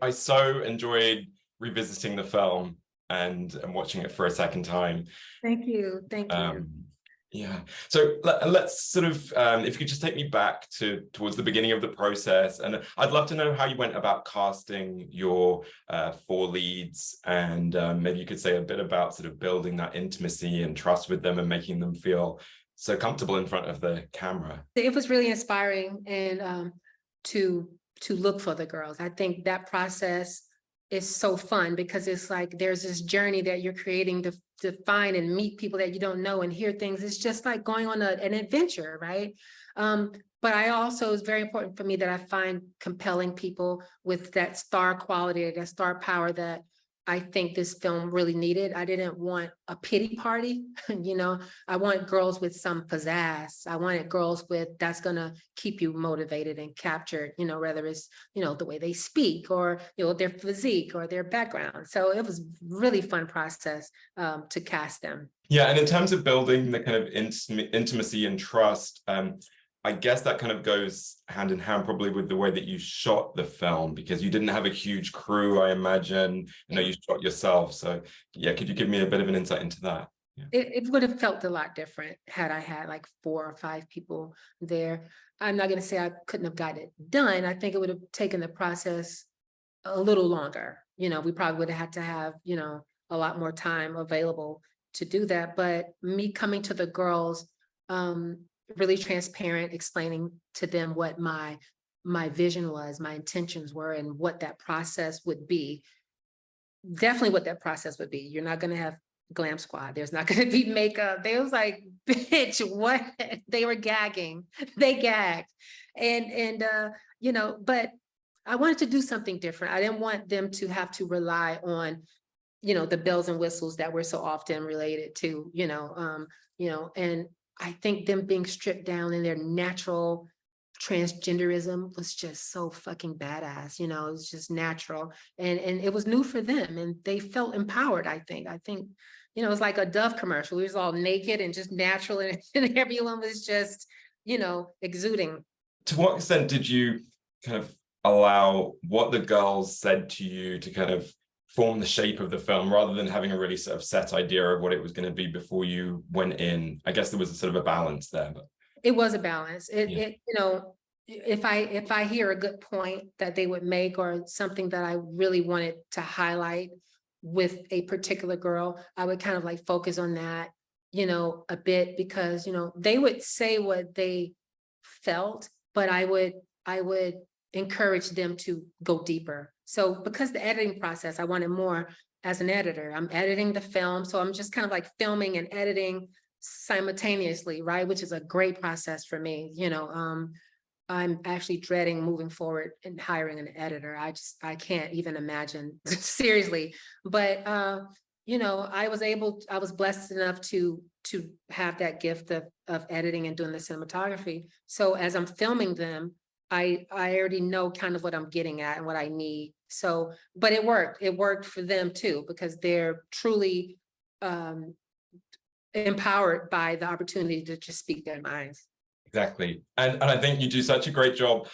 I so enjoyed revisiting the film and watching it for a second time. Thank you. Thank you. Yeah. So let's sort of, if you could just take me back towards the beginning of the process, and I'd love to know how you went about casting your 4 leads, and maybe you could say a bit about sort of building that intimacy and trust with them and making them feel so comfortable in front of the camera. It was really inspiring, and to look for the girls. I think that process is so fun because it's like there's this journey that you're creating to find and meet people that you don't know and hear things. It's just like going on an adventure, right? But I also, it's very important for me that I find compelling people with that star quality, that star power that I think this film really needed. I didn't want a pity party, you know, I want girls with some pizzazz. I wanted girls with, that's gonna keep you motivated and captured, you know, whether it's, you know, the way they speak or, you know, their physique or their background. So it was really fun process to cast them. Yeah, and in terms of building the kind of intimacy and trust, I guess that kind of goes hand in hand probably with the way that you shot the film, because you didn't have a huge crew, I imagine. You know, you shot yourself. So yeah, could you give me a bit of an insight into that? Yeah. It would have felt a lot different had I had like 4 or 5 people there. I'm not going to say I couldn't have got it done. I think it would have taken the process a little longer. You know, we probably would have had to have, you know, a lot more time available to do that. But me coming to the girls, really transparent, explaining to them what my vision was, my intentions were, and what that process would be. Definitely what that process would be. You're not going to have glam squad. There's not going to be makeup. They was like, bitch, what? They were gagging. They gagged. And you know, but I wanted to do something different. I didn't want them to have to rely on, you know, the bells and whistles that we're so often related to, you know, and I think them being stripped down in their natural transgenderism was just so fucking badass, you know, it was just natural. And it was new for them and they felt empowered, I think, you know, it was like a Dove commercial. We was all naked and just natural and everyone was just, you know, exuding. To what extent did you kind of allow what the girls said to you to kind of form the shape of the film rather than having a really sort of set idea of what it was going to be before you went in? I guess there was a sort of a balance there, but it was a balance. It, yeah. it, you know, if I hear a good point that they would make or something that I really wanted to highlight with a particular girl, I would kind of like focus on that, you know, a bit, because, you know, they would say what they felt, but I would encourage them to go deeper. So because the editing process, I wanted more as an editor. I'm editing the film, so I'm just kind of like filming and editing simultaneously, right? Which is a great process for me. You know, I'm actually dreading moving forward and hiring an editor. I can't even imagine seriously. But you know, I was blessed enough to have that gift of editing and doing the cinematography. So as I'm filming them, I already know kind of what I'm getting at and what I need. So, but it worked for them too, because they're truly empowered by the opportunity to just speak their minds. Exactly. And I think you do such a great job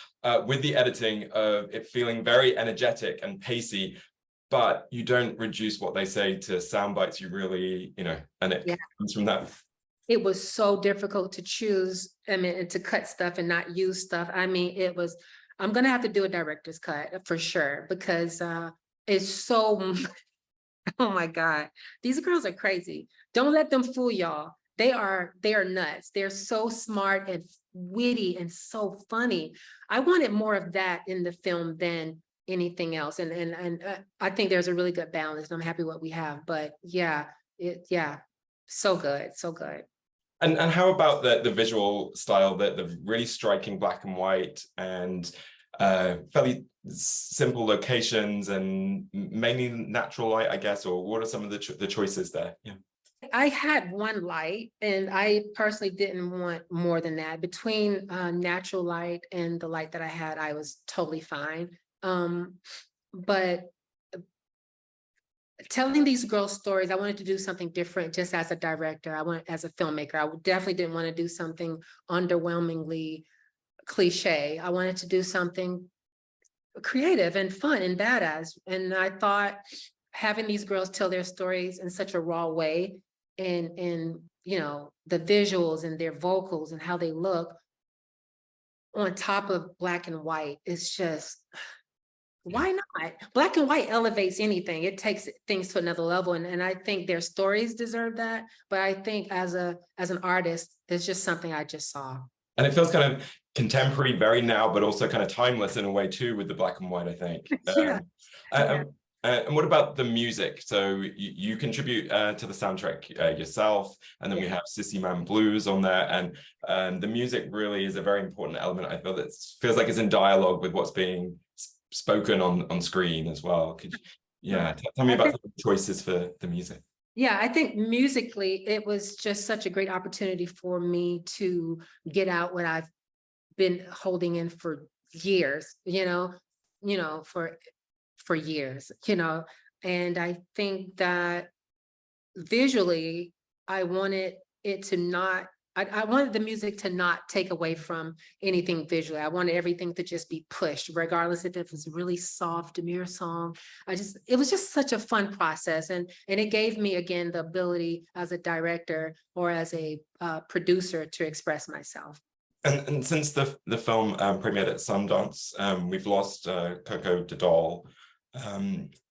with the editing of it feeling very energetic and pacey, but you don't reduce what they say to sound bites. You really, you know, and it comes from that. It was so difficult to choose, I mean, to cut stuff and not use stuff. I mean, it was, I'm going to have to do a director's cut for sure, because it's so, oh my God, these girls are crazy. Don't let them fool y'all. They are nuts. They're so smart and witty and so funny. I wanted more of that in the film than anything else. And I think there's a really good balance. I'm happy what we have, but yeah, so good, so good. And how about the visual style, the really striking black and white and fairly simple locations and mainly natural light, I guess, or what are some of the choices there? Yeah. I had one light and I personally didn't want more than that. Between natural light and the light that I had, I was totally fine. But telling these girls stories, I wanted to do something different just as a director. As a filmmaker, I definitely didn't want to do something underwhelmingly cliche. I wanted to do something creative and fun and badass. And I thought having these girls tell their stories in such a raw way, and you know, the visuals and their vocals and how they look on top of black and white, is just, why not? Black and white elevates anything. It takes things to another level. And I think their stories deserve that. But I think as an artist, it's just something I just saw. And it feels kind of contemporary, very now, but also kind of timeless in a way too, with the black and white, I think. Yeah. And what about the music? So you contribute to the soundtrack yourself, and then we have Sissy Man Blues on there, and the music really is a very important element. I feel that it feels like it's in dialogue with what's being spoken on screen as well. Could you, tell me about the choices for the music. Yeah, I think musically, it was just such a great opportunity for me to get out what I've been holding in for years, for years, and I think that visually, I wanted it to not, I wanted the music to not take away from anything visually. I wanted everything to just be pushed, regardless if it was a really soft, demure song. It was just such a fun process. And it gave me, again, the ability as a director or as a producer to express myself. And since the film premiered at Sundance, we've lost Coco Doll,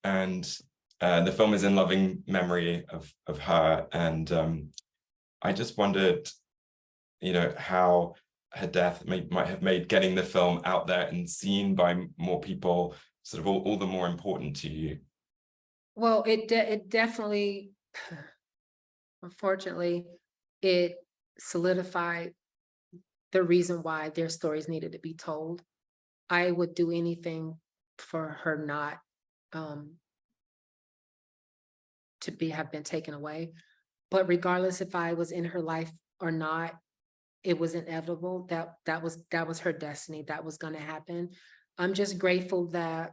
and the film is in loving memory of her. And I just wondered, how her death might have made getting the film out there and seen by more people sort of all the more important to you. Well, it definitely, unfortunately, it solidified the reason why their stories needed to be told. I would do anything for her not to have been taken away. But regardless if I was in her life or not, it was inevitable. That was her destiny. That was going to happen. I'm just grateful that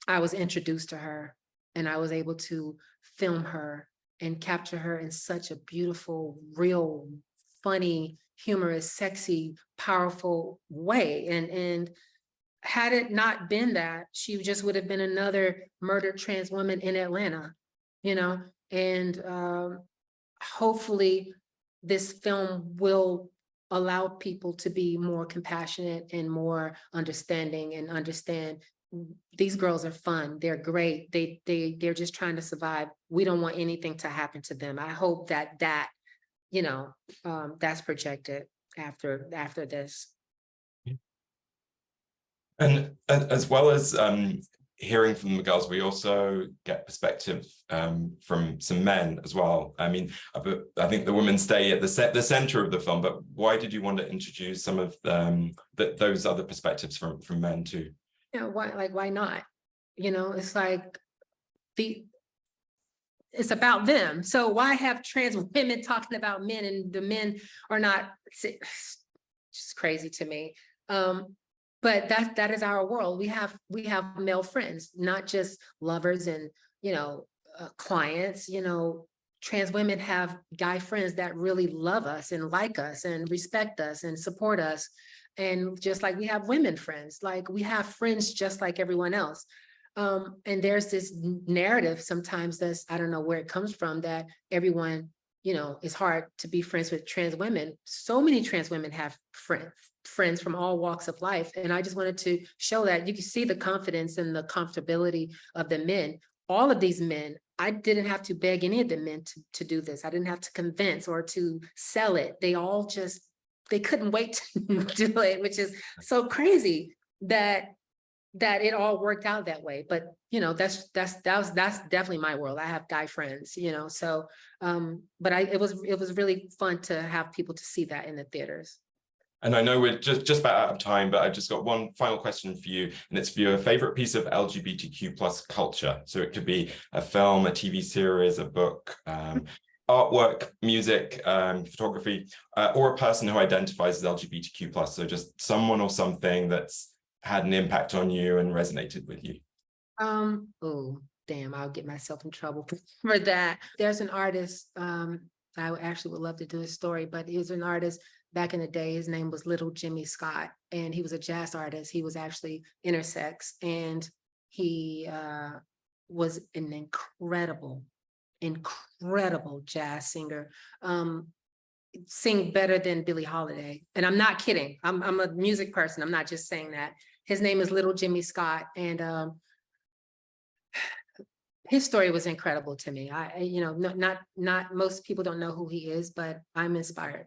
I was introduced to her and I was able to film her and capture her in such a beautiful, real, funny, humorous, sexy, powerful way. And had it not been that, she just would have been another murdered trans woman in Atlanta, and hopefully this film will allow people to be more compassionate and more understanding and understand these girls are fun. They're great. They're just trying to survive. We don't want anything to happen to them. I hope that that's projected after this. And as well as hearing from the girls, we also get perspective from some men as well. I mean, I think the women stay at the center of the film, but why did you want to introduce some of those other perspectives from men too? Why not? It's like it's about them. So why have trans women talking about men and the men are not? It's just crazy to me. But that is our world. We have male friends, not just lovers and clients. Trans women have guy friends that really love us and like us and respect us and support us. And just like we have women friends, like we have friends just like everyone else. And there's this narrative sometimes that's, I don't know where it comes from, that everyone, it's hard to be friends with trans women. So many trans women have friends from all walks of life. And I just wanted to show that you can see the confidence and the comfortability of the men. All of these men, I didn't have to beg any of the men to do this. I didn't have to convince or to sell it. They couldn't wait to do it, which is so crazy that it all worked out that way. But that's definitely my world. I have guy friends, so but it was really fun to have people to see that in the theaters. And I know we're just about out of time, but I've just got one final question for you, and it's for your favorite piece of LGBTQ plus culture. So it could be a film, a TV series, a book, artwork, music, photography, or a person who identifies as LGBTQ plus. So just someone or something that's had an impact on you and resonated with you. Oh, damn, I'll get myself in trouble for that. There's an artist, I actually would love to do a story, but he's an artist back in the day, his name was Little Jimmy Scott, and he was a jazz artist. He was actually intersex, and he was an incredible jazz singer. Sing better than Billie Holiday. And I'm not kidding. I'm a music person. I'm not just saying that. His name is Little Jimmy Scott. And his story was incredible to me. Not most people don't know who he is, but I'm inspired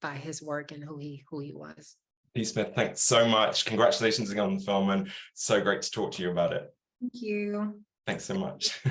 by his work and who he was. P. Smith, thanks so much. Congratulations again on the film, and so great to talk to you about it. Thank you. Thanks so much.